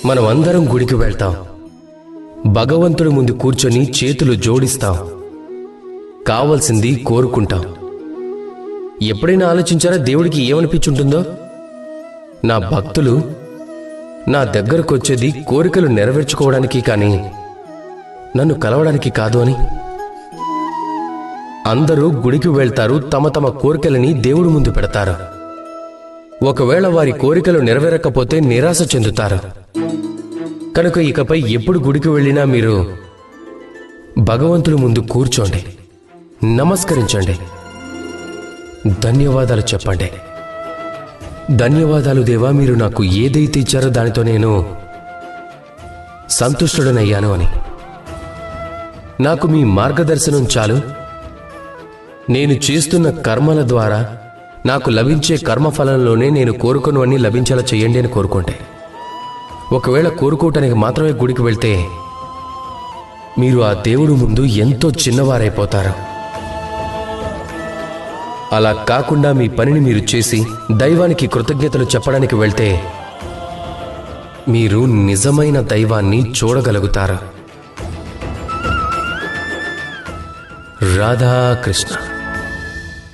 మనం అందరం గుడికి వెళ్తాం, భగవంతుడి ముందు కూర్చొని చేతులు జోడిస్తాం, కావలసింది కోరుకుంటాం. ఎప్పుడైనా ఆలోచించారా దేవుడికి ఏమనిపించుంటుందో? నా భక్తులు నా దగ్గరకు వచ్చేది కోరికలు నెరవేర్చుకోవడానికి కానీ నన్ను కలవడానికి కాదు అని. అందరూ గుడికి వెళ్తారు, తమ తమ కోరికలని దేవుడి ముందు పెడతారు. ఒకవేళ వారి కోరికలు నెరవేరకపోతే నిరాశ చెందుతారు. కనుక ఇకపై ఎప్పుడు గుడికి వెళ్ళినా మీరు భగవంతుడి ముందు కూర్చోండి, నమస్కరించండి, ధన్యవాదాలు చెప్పండి. ధన్యవాదాలు దేవా, మీరు నాకు ఏదైతే ఇచ్చారో దానితో నేను సంతుష్టుడనయ్యాను అని. నాకు మీ మార్గదర్శనం చాలు. నేను చేస్తున్న కర్మల ద్వారా నాకు లభించే కర్మఫలంలోనే నేను కోరుకున్నవన్నీ లభించేలా చేయండి అని కోరుకోండి. ఒకవేళ కోరుకోవటానికి మాత్రమే గుడికి వెళ్తే మీరు ఆ దేవుడు ముందు ఎంతో చిన్నవారైపోతారు. అలా కాకుండా మీ పనిని మీరు చేసి దైవానికి కృతజ్ఞతలు చెప్పడానికి వెళ్తే మీరు నిజమైన దైవాన్ని చూడగలుగుతారు. రాధాకృష్ణ.